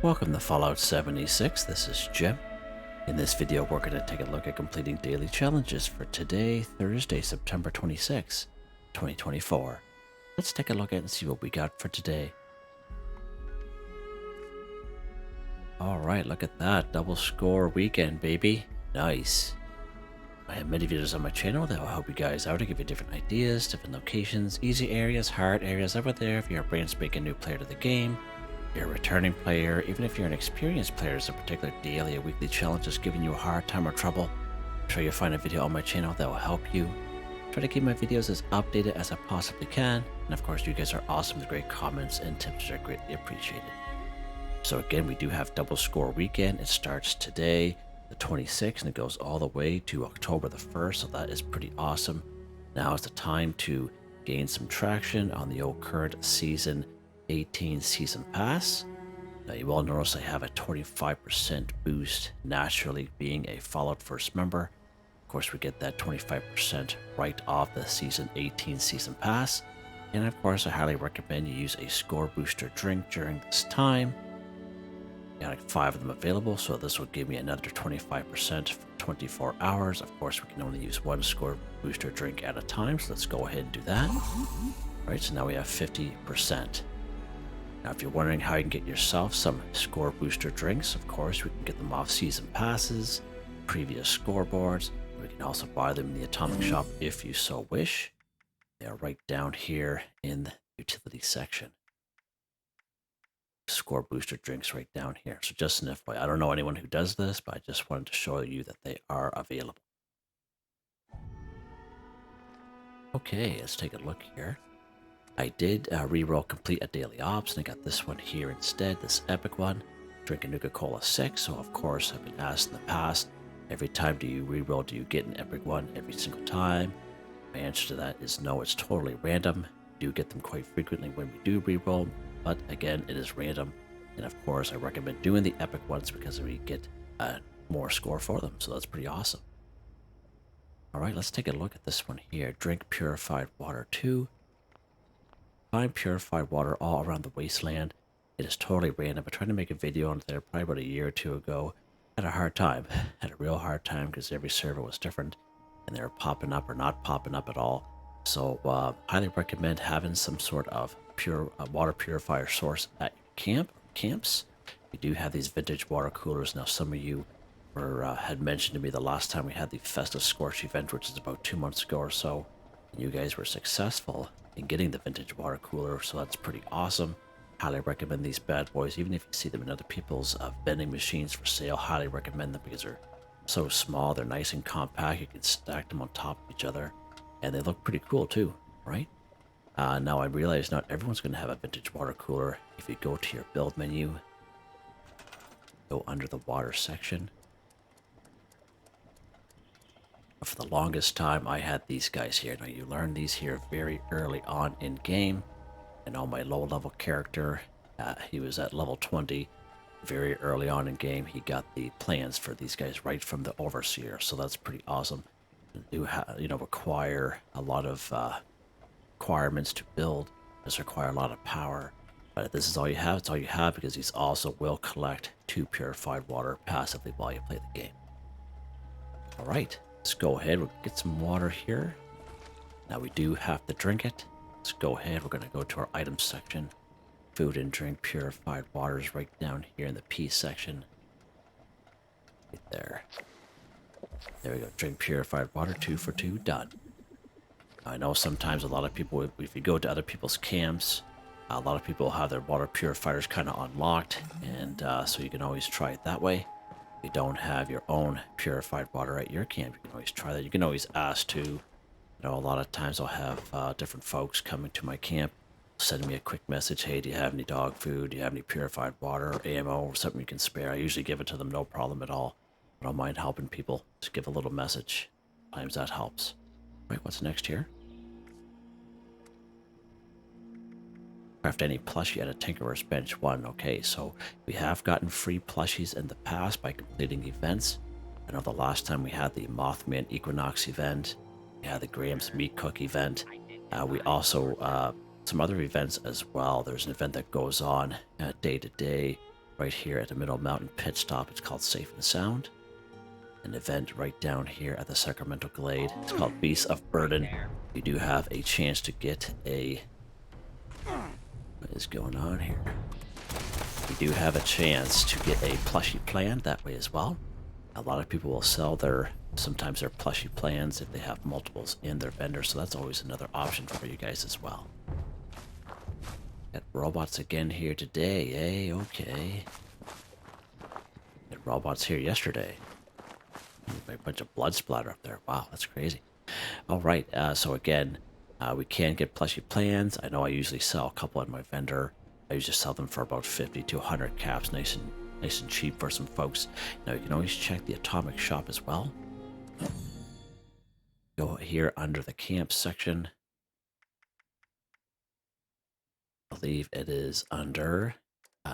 Welcome to Fallout 76, this is Jim. In this video we're going to take a look at completing daily challenges for today, Thursday, September 26, 2024. Let's take a look at and see what we got for today. Alright, look at that, double score weekend, baby. Nice. I have many videos on my channel that will help you guys out to give you different ideas, different locations, easy areas, hard areas over there if you're a brand spanking new player to the game. If you're a returning player, even if you're an experienced player, there's a particular daily or weekly challenge that's giving you a hard time or trouble, I'm sure you'll find a video on my channel that will help you. Try to keep my videos as updated as I possibly can, and of course you guys are awesome with great comments and tips that are greatly appreciated. So again, we do have double score weekend. It starts today, the 26th, and it goes all the way to October the 1st, so that is pretty awesome. Now is the time to gain some traction on the old current season 18 season pass. Now you will notice I have a 25% boost naturally being a Fallout First member. Of course we get that 25% right off the season 18 season pass, and of course I highly recommend you use a score booster drink during this time. Got like 5 of them available, so this will give me another 25% for 24 hours. Of course we can only use one score booster drink at a time, so let's go ahead and do that. Alright, so now we have 50%. Now, if you're wondering how you can get yourself some score booster drinks, of course, we can get them off season passes, previous scoreboards. We can also buy them in the Atomic Shop if you so wish. They are right down here in the utility section. Score booster drinks right down here. So just an FYI, I don't know anyone who does this, but I just wanted to show you that they are available. Okay, let's take a look here. I did reroll complete a daily ops, and I got this one here instead, this epic one. Drink a Nuka-Cola 6, so of course I've been asked in the past, every time do you reroll, do you get an epic one every single time? My answer to that is no, it's totally random. We do get them quite frequently when we do reroll, but again, it is random. And of course I recommend doing the epic ones because we get more score for them, so that's pretty awesome. Alright, let's take a look at this one here. Drink Purified Water 2. Find purified water all around the wasteland. It is totally random. I tried to make a video on there probably about a year or two ago. Had a hard time. Had a real hard time because every server was different and they were popping up or not popping up at all. So highly recommend having some sort of pure water purifier source at your camps. We do have these vintage water coolers. Now some of you had mentioned to me the last time we had the Festive Scorch event, which is about 2 months ago or so. And you guys were successful in getting the vintage water cooler, so that's pretty awesome. Highly recommend these bad boys. Even if you see them in other people's vending machines for sale, highly recommend them because they're so small, they're nice and compact. You can stack them on top of each other, and they look pretty cool too, right? Now I realize not everyone's going to have a vintage water cooler. If you go to your build menu, go under the water section. For the longest time I had these guys here. Now you learn these here very early on in game, and on my low level character, he was at level 20. Very early on in game he got the plans for these guys right from the overseer, so that's pretty awesome. You require a lot of requirements to build. This require a lot of power, but if this is all you have, it's all you have, because these also will collect 2 purified water passively while you play the game. All right, let's go ahead. We'll get some water here. Now we do have to drink it. Let's go ahead. We're going to go to our items section. Food and drink purified water is right down here in the P section. Right there. There we go. Drink purified water, 2 for 2, done. I know sometimes a lot of people, if you go to other people's camps, a lot of people have their water purifiers kind of unlocked, and so you can always try it that way. If you don't have your own purified water at your camp, you can always try that. You can always ask to. You know, a lot of times I'll have different folks coming to my camp, sending me a quick message, hey, do you have any dog food? Do you have any purified water or ammo or something you can spare? I usually give it to them, no problem at all. I don't mind helping people. Just give a little message. Sometimes that helps. Right, what's next here? Craft any plushie at a Tinkerer's Bench 1. Okay, so we have gotten free plushies in the past by completing events. I know the last time we had the Mothman Equinox event, we had the Graham's Meat Cook event. We also, some other events as well. There's an event that goes on day to day right here at the Middle Mountain Pit Stop. It's called Safe and Sound. An event right down here at the Sacramento Glade. It's called Beasts of Burden. You do have a chance to get a... What is going on here? You do have a chance to get a plushie plan that way as well. A lot of people will sell sometimes their plushie plans if they have multiples in their vendor, so that's always another option for you guys as well. Got robots again here today, eh? Okay. Had robots here yesterday. A bunch of blood splatter up there. Wow, that's crazy. All right, so again, we can get plushie plans. I know I usually sell a couple at my vendor. I usually sell them for about 50 to 100 caps, nice and cheap for some folks. Now you can always check the Atomic Shop as well. Go here under the camp section. I believe it is under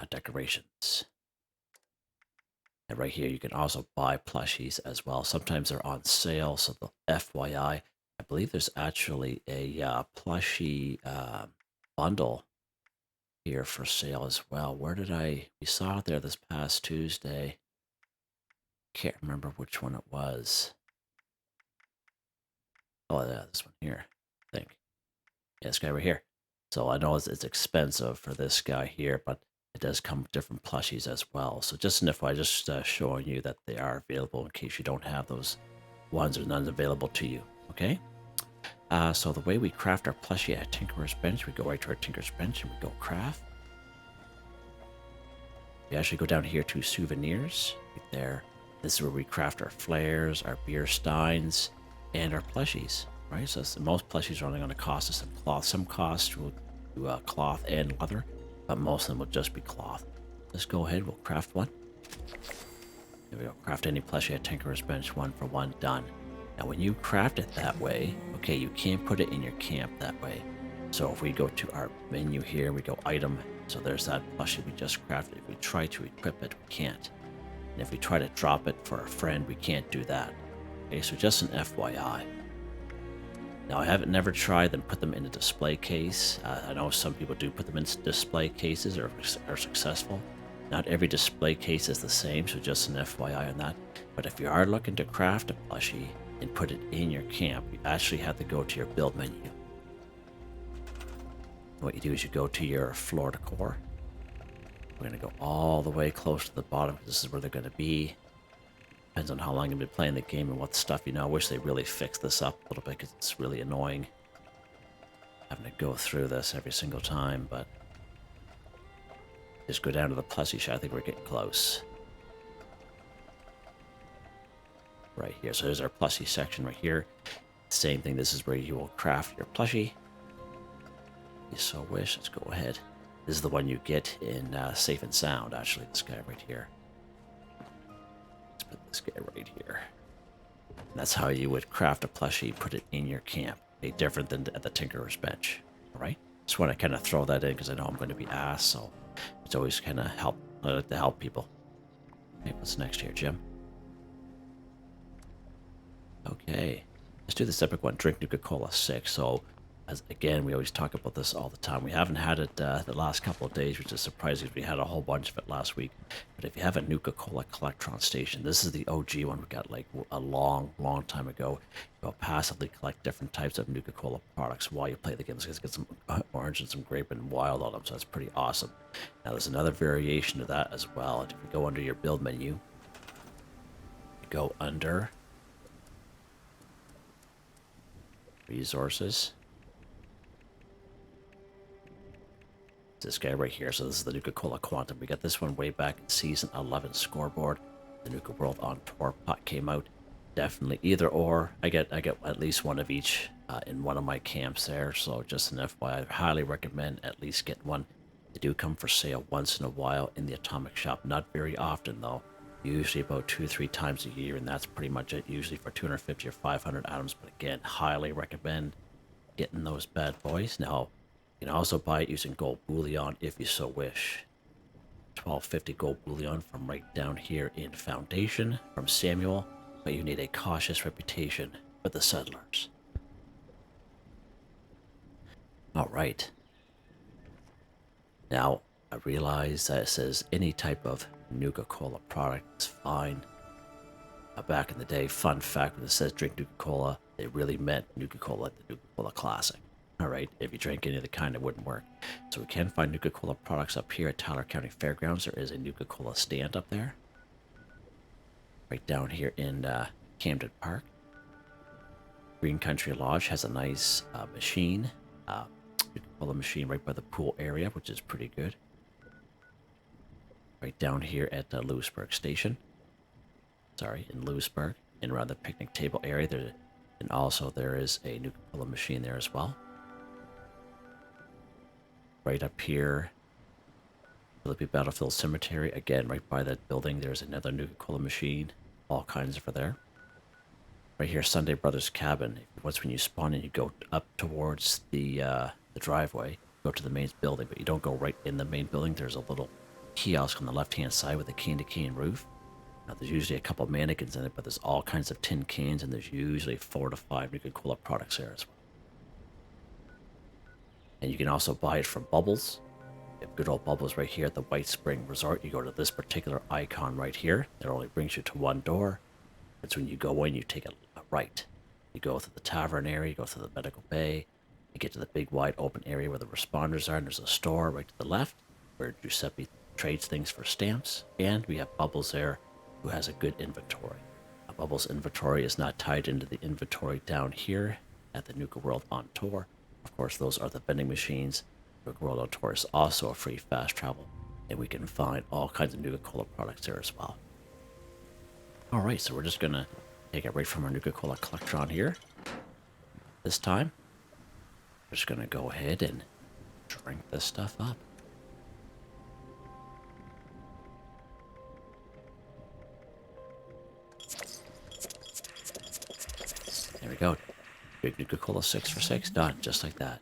decorations. And right here, you can also buy plushies as well. Sometimes they're on sale, so the FYI, I believe there's actually a plushie bundle here for sale as well. Where did we saw it there this past Tuesday. Can't remember which one it was. Oh, yeah, this one here, I think. Yeah, this guy right here. So I know it's expensive for this guy here, but it does come with different plushies as well. So just an FYI, just showing you that they are available in case you don't have those ones or none available to you, okay? So the way we craft our plushie at Tinkerer's Bench, we go right to our Tinker's Bench and we go craft. We actually go down here to souvenirs, right there. This is where we craft our flares, our beer steins, and our plushies, right? So most plushies are only going to cost us some cloth. Some cost will do cloth and leather, but most of them will just be cloth. Let's go ahead, we'll craft one. There we go, craft any plushie at Tinkerer's Bench, 1 for 1, done. Now when you craft it that way, okay, you can't put it in your camp that way. So if we go to our menu here, we go item, so there's that plushie we just crafted. If we try to equip it, we can't. And if we try to drop it for a friend, we can't do that. Okay, so just an FYI. Now I haven't never tried them put them in a display case. I know some people do put them in display cases or are successful. Not every display case is the same, so just an FYI on that. But if you are looking to craft a plushie and put it in your camp, you actually have to go to your build menu. What you do is you go to your floor decor. We're going to go all the way close to the bottom because this is where they're going to be. Depends on how long you've been playing the game and what stuff you know. I wish they really fixed this up a little bit because it's really annoying having to go through this every single time, but just go down to the plushie shop. I think we're getting close. Right here. So there's our plushie section right here. Same thing. This is where you will craft your plushie. If you so wish, let's go ahead. This is the one you get in Safe and Sound, actually, this guy right here. Let's put this guy right here. And that's how you would craft a plushie, put it in your camp. Okay, different than at the Tinkerer's Bench. Alright? Just want to kind of throw that in because I know I'm going to be asked, so it's always kind of I like to help people. Okay, what's next here, Jim? Okay. Let's do this epic one. Drink Nuka-Cola 6. So, again, we always talk about this all the time. We haven't had it the last couple of days, which is surprising because we had a whole bunch of it last week. But if you have a Nuka-Cola Collectron station, this is the OG one we got like a long time ago. You'll passively collect different types of Nuka-Cola products while you play the game. It's get some orange and some grape and wild on them, so that's pretty awesome. Now, there's another variation to that as well. And if you go under your build menu, you go under resources. This guy right here. So this is the Nuka-Cola Quantum. We got this one way back in Season 11 scoreboard. The Nuka World on Tour pot came out. Definitely either or. I get at least one of each in one of my camps there. So just an FYI, I highly recommend at least getting one. They do come for sale once in a while in the Atomic Shop. Not very often though. Usually about 2 or 3 times a year, and that's pretty much it. Usually for 250 or 500 atoms. But again, highly recommend getting those bad boys. Now, you can also buy it using gold bullion if you so wish. 1250 gold bullion from right down here in Foundation from Samuel, but you need a cautious reputation with the settlers. Alright. Now, I realize that it says any type of Nuka-Cola product is fine. Back in the day, fun fact, when it says drink Nuka-Cola, they really meant Nuka-Cola, like the Nuka-Cola Classic. Alright, if you drank any of the kind, it wouldn't work. So we can find Nuka-Cola products up here at Tyler County Fairgrounds. There is a Nuka-Cola stand up there. Right down here in Camden Park. Green Country Lodge has a nice machine. Nuka-Cola machine right by the pool area, which is pretty good. Right down here at Lewisburg Station. Sorry, in Lewisburg, and around the picnic table area. And also there is a Nuka-Cola machine there as well. Right up here, Philippi Battlefield Cemetery. Again, right by that building, there's another Nuka-Cola machine. All kinds over there. Right here, Sunday Brothers Cabin. Once when you spawn in, you go up towards the driveway, go to the main building, but you don't go right in the main building. There's a little kiosk on the left-hand side with a cane-to-cane roof. Now, there's usually a couple of mannequins in it, but there's all kinds of tin cans, and there's usually 4 to 5 Nuka-Cola products there as well. And you can also buy it from Bubbles. You have good old Bubbles right here at the White Spring Resort. You go to this particular icon right here. It only brings you to one door. It's when you go in, you take a right. You go through the tavern area, you go through the medical bay, you get to the big wide open area where the responders are, and there's a store right to the left where Giuseppe trades things for stamps. And we have Bubbles there, who has a good inventory. Bubbles' inventory is not tied into the inventory down here at the Nuka World on Tour. Of course, those are the vending machines. Nuka World on Tour is also a free fast travel, and we can find all kinds of Nuka-Cola products there as well. Alright, so we're just going to take it right from our Nuka-Cola Collectron here. This time, we're just going to go ahead and drink this stuff up. There we go. Big Nuka-Cola 6 for 6, done, just like that.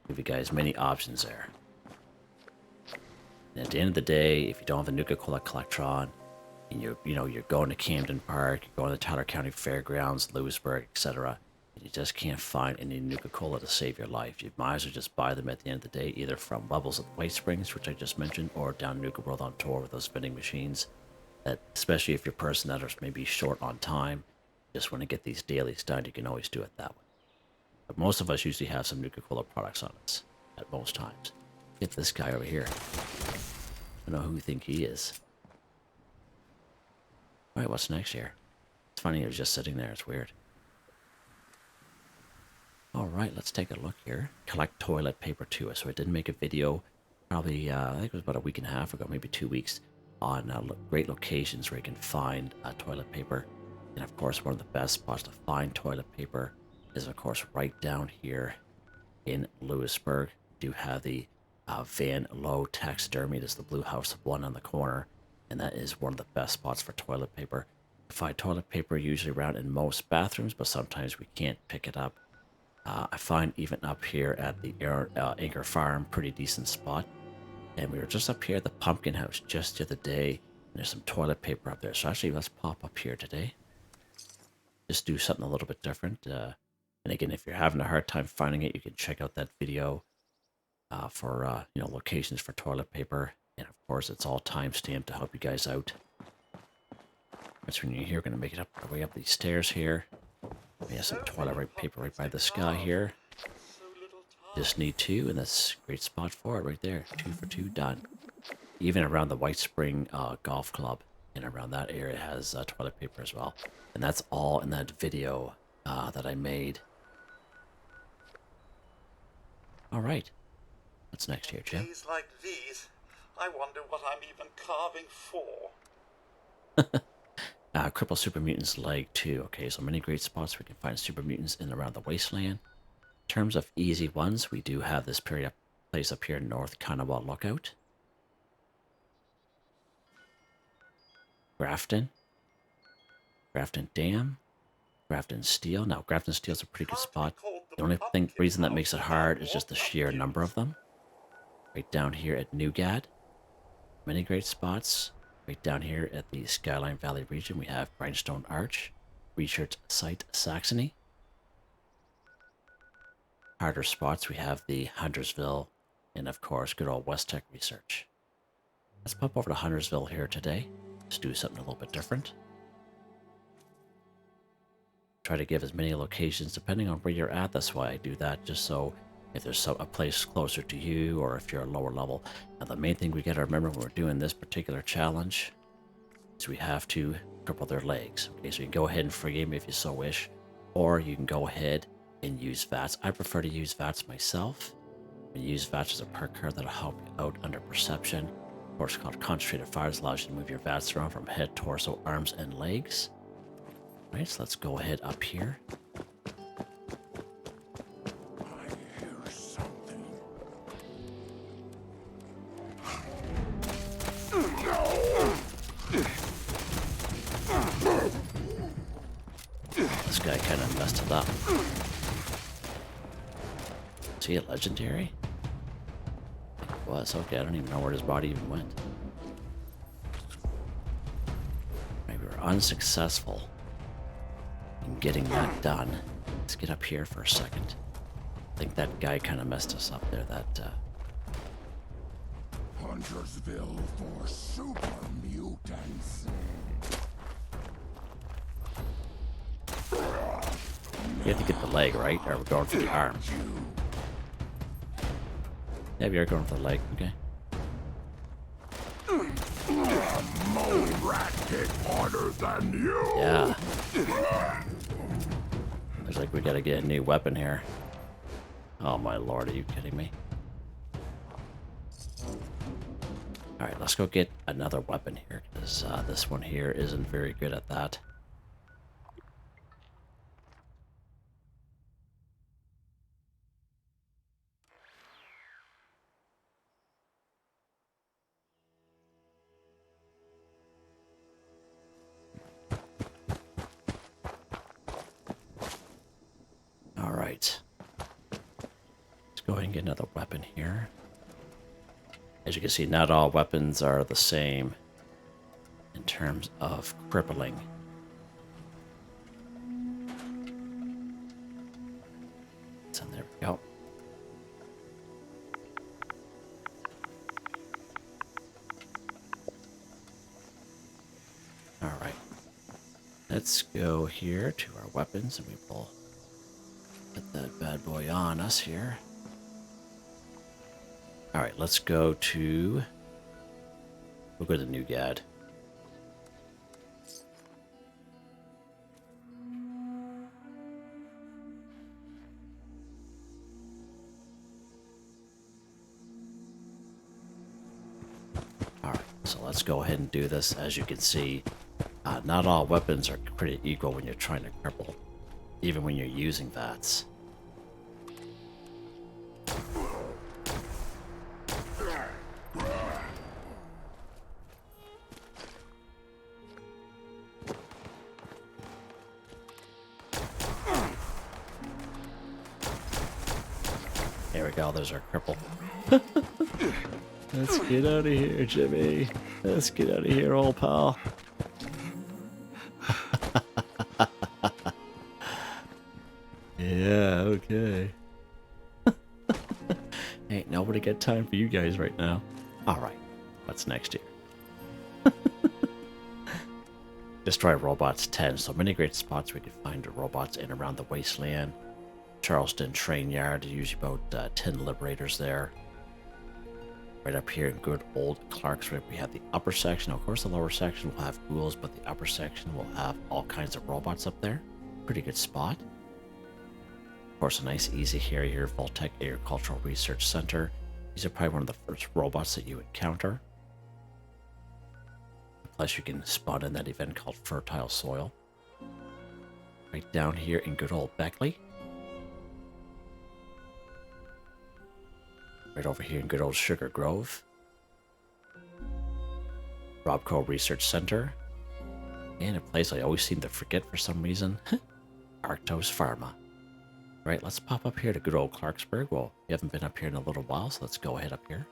Give you guys many options there. And at the end of the day, if you don't have a Nuka-Cola Collectron, and you're going to Camden Park, you're going to Tyler County Fairgrounds, Lewisburg, etc., and you just can't find any Nuka-Cola to save your life, you might as well just buy them at the end of the day, either from Bubbles at White Springs, which I just mentioned, or down Nuka World on Tour with those vending machines. That, especially if you're a person that is maybe short on time, just want to get these dailies done, you can always do it that way. But most of us usually have some Nuka-Cola products on us at most times. Get this guy over here. I don't know who you think he is. Alright, what's next here? It's funny, he was just sitting there. It's weird. Alright, let's take a look here. Collect toilet paper too. So I did make a video, probably, I think it was about a week and a half ago, maybe 2 weeks, on great locations where you can find toilet paper. And of course, one of the best spots to find toilet paper is, of course, right down here in Lewisburg. We do have the Van Low Taxidermy. There's the Blue House one on the corner, and that is one of the best spots for toilet paper. You find toilet paper usually around in most bathrooms, but sometimes we can't pick it up. I find even up here at the Anchor Farm, pretty decent spot. And we were just up here at the Pumpkin House just the other day, and there's some toilet paper up there. So actually, let's pop up here today. Just do something a little bit different. And again, if you're having a hard time finding it, you can check out that video for locations for toilet paper. And of course, it's all time-stamped to help you guys out. That's when you're here, going to make it up our way up these stairs here. We have some toilet paper right by the sky here. Just need 2, and that's a great spot for it right there. 2 for 2, done. Even around the White Spring Golf Club and around that area has toilet paper as well. And that's all in that video that I made. All right. What's next here, Jim? Days like these, I wonder what I'm even carving for. Cripple Super Mutants Leg 2. Okay, so many great spots where we can find Super Mutants in and around the Wasteland. In terms of easy ones, we do have this place up here in North Kanawha Lookout. Grafton Dam, Grafton Steel. Now, Grafton Steel is a pretty good spot. The only reason that makes it hard is just the sheer number of them. Right down here at Newgad. Many great spots. Right down here at the Skyline Valley region, we have Grindstone Arch, Research Site Saxony. Harder spots, we have the Huntersville and of course, good old West Tech Research. Let's pop over to Huntersville here today. Let's do something a little bit different. Try to give as many locations depending on where you're at. That's why I do that, just so if there's a place closer to you or if you're a lower level. Now, the main thing we got to remember when we're doing this particular challenge is we have to cripple their legs. Okay, so you can go ahead and free game if you so wish, or you can go ahead and use VATS. I prefer to use VATS myself. We use VATS as a perk card that'll help you out under perception. Of course, called Concentrated Fires, allows you to move your VATS around from head, torso, arms, and legs. Right, so let's go ahead up here. I hear something. This guy kind of messed it up. Is he a legendary? It was. Okay, I don't even know where his body even went. Right, we were unsuccessful in getting that done. Let's get up here for a second. I think that guy kind of messed us up there. That Huntersville for super mutants. you have to get the leg, right? Or we're going for the arm. Yeah, we are going for the leg. Okay. Mole rat hit harder than you. Yeah. Looks like we gotta get a new weapon here. Oh my lord, are you kidding me? Alright, let's go get another weapon here, because this one here isn't very good at that. Alright. Let's go ahead and get another weapon here. As you can see, not all weapons are the same in terms of crippling. So there we go. Alright. Let's go here to our weapons and we will put that bad boy on us here. Alright, let's go to... We'll go to Nugad. Alright, so let's go ahead and do this. As you can see, not all weapons are pretty equal when you're trying to cripple, even when you're using VATS. There we go, there's our cripple. Let's get out of here, Jimmy. Let's get out of here, old pal. Yeah, okay. Ain't nobody got time for you guys right now. Alright, what's next here? Destroy robots 10. So many great spots we could find robots in around the wasteland. Charleston Train Yard, usually about 10 liberators there. Right up here in good old Clarksburg, we have the upper section. Of course, the lower section will have ghouls, but the upper section will have all kinds of robots up there. Pretty good spot. Of course, a nice easy area here, Voltech Agricultural Research Center. These are probably one of the first robots that you encounter. Plus, you can spawn in that event called Fertile Soil. Right down here in good old Beckley. Right over here in good old Sugar Grove. Robco Research Center. And a place I always seem to forget for some reason. Arctos Pharma. Right, let's pop up here to good old Clarksburg. Well, we haven't been up here in a little while, so let's go ahead up here.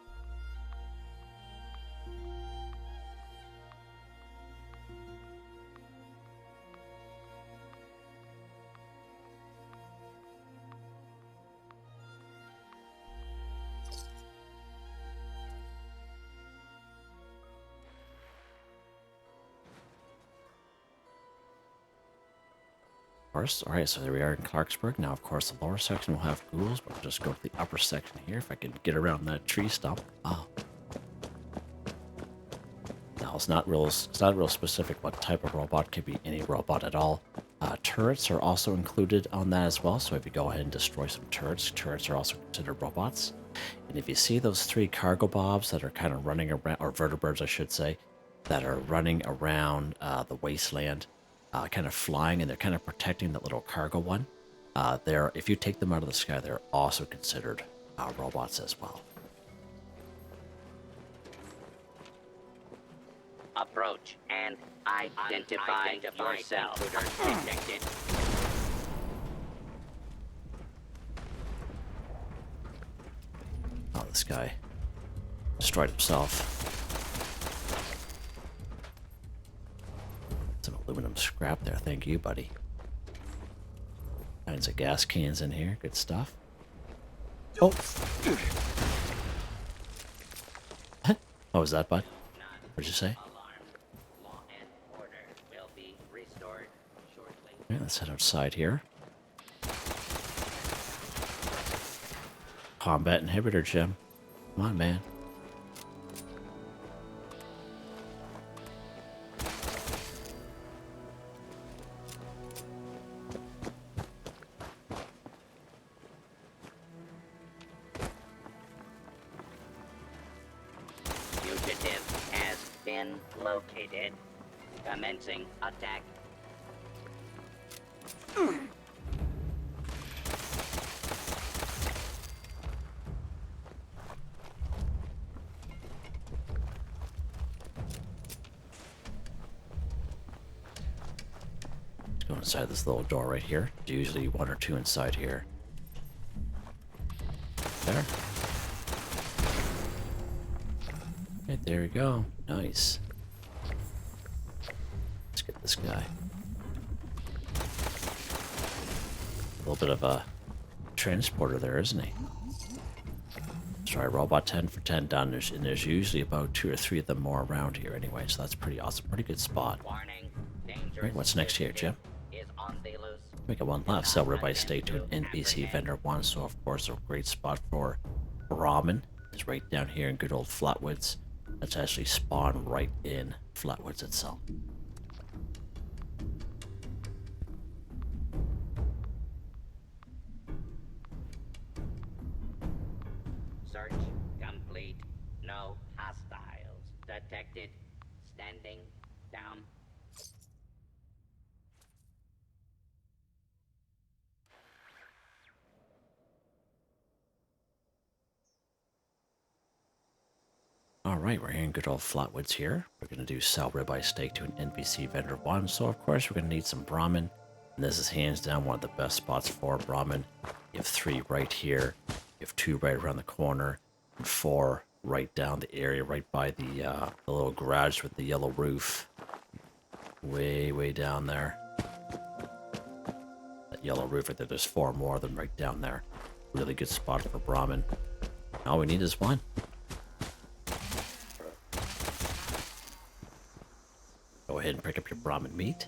course. All right, so there we are in Clarksburg. Now, of course, the lower section will have ghouls, but we'll just go to the upper section here if I can get around that tree stump. Oh. Now, it's not real specific what type of robot. Could be any robot at all. Turrets are also included on that as well. So if you go ahead and destroy some turrets, turrets are also considered robots. And if you see those 3 cargo bobs that are kind of running around, or vertibirds, I should say, that are running around the wasteland, kind of flying, and they're kind of protecting that little cargo one. If you take them out of the sky, they're also considered robots as well. Approach and identify yourself. Intruders detected. Oh, this guy destroyed himself. Some aluminum scrap there. Thank you, buddy. Kinds of gas cans in here. Good stuff. Oh. What was that, bud? What'd you say? Law and order will be restored shortly. Yeah, let's head outside here. Combat inhibitor, Jim. Come on, man. Fugitive has been located. Commencing attack. Go inside this little door right here. There's usually 1 or 2 inside here. There. Right, there we go. Nice. Let's get this guy. A little bit of a transporter there, isn't he? Sorry, robot 10 for 10 done. And there's usually about 2 or 3 of them more around here anyway, so that's pretty awesome. Pretty good spot. Warning. Dangerous. Right, what's next here, Jim? Is on the loose. We got one left. Sell ribeye steak to an NPC vendor 1, so of course a great spot for ramen is right down here in good old Flatwoods. That's actually spawned right in Flatwoods itself. Search complete. No hostiles detected. Standing down. Alright, we're here in good old Flatwoods here. We're going to do sell ribeye steak to an NPC vendor 1, so of course we're going to need some Brahmin. And this is hands down one of the best spots for Brahmin. You have 3 right here, you have 2 right around the corner, and 4 right down the area, right by the little garage with the yellow roof. Way down there. That yellow roof right there, there's 4 more of them right down there. Really good spot for Brahmin. All we need is 1. Go ahead and pick up your Brahmin meat.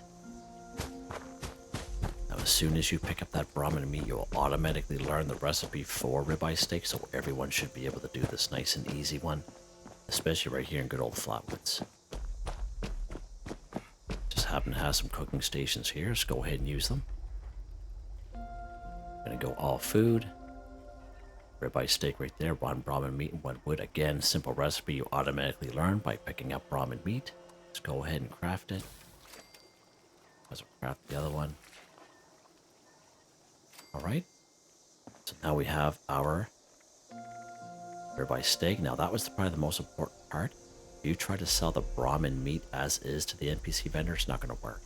Now, as soon as you pick up that Brahmin meat, you'll automatically learn the recipe for ribeye steak, so everyone should be able to do this nice and easy one, especially right here in good old Flatwoods. Just happen to have some cooking stations here, so go ahead and use them. Gonna go all food. Ribeye steak right there, 1 Brahmin meat and 1 wood. Again, simple recipe you automatically learn by picking up Brahmin meat. Let's go ahead and craft it. Let's craft the other one. Alright. So now we have our ribeye steak. Now that was probably the most important part. If you try to sell the Brahmin meat as is to the NPC vendor, it's not going to work.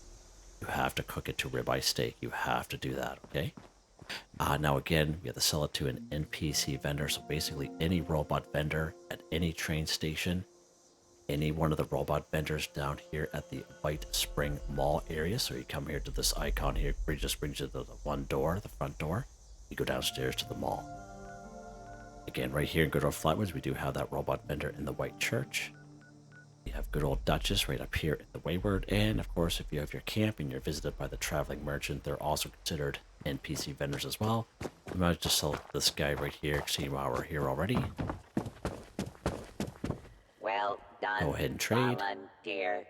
You have to cook it to ribeye steak. You have to do that, okay? Now again, we have to sell it to an NPC vendor. So basically any robot vendor at any train station, any one of the robot vendors down here at the White Spring Mall area. So you come here to this icon here, it just brings you to the one door, the front door. You go downstairs to the mall. Again, right here in good old Flatwoods, we do have that robot vendor in the White Church. The have good old Duchess right up here at the Wayward. And of course, if you have your camp and you're visited by the Traveling Merchant, they're also considered NPC vendors as well. I might just select this guy right here, seeing while we're here already. Well done. Go ahead and trade. Volunteer.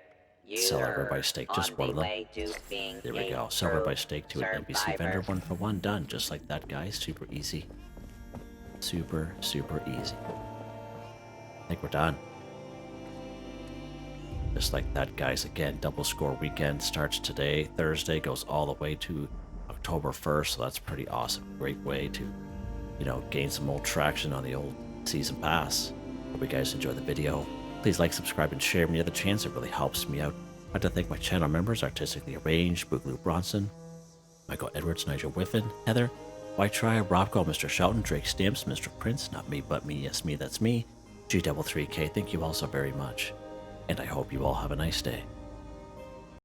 Sell over by stake, just on one of the them. way to being There we a go. Sell over true by stake to an NPC vendor, 1-for-1 done. Just like that, guys. Super easy. Super, super easy. I think we're done. Just like that, guys. Again, double score weekend starts today, Thursday, goes all the way to October 1st. So that's pretty awesome. Great way to, you know, gain some old traction on the old season pass. Hope you guys enjoy the video. Please like, subscribe, and share when you have the chance. It really helps me out. I'd like to thank my channel members, Artistically Arranged, Boogaloo Bronson, Michael Edwards, Nigel Whiffen, Heather, White Try, Robco, Mr. Shelton, Drake Stamps, Mr. Prince, Not Me But Me, Yes Me That's Me, G3K. Thank you all so very much. And I hope you all have a nice day.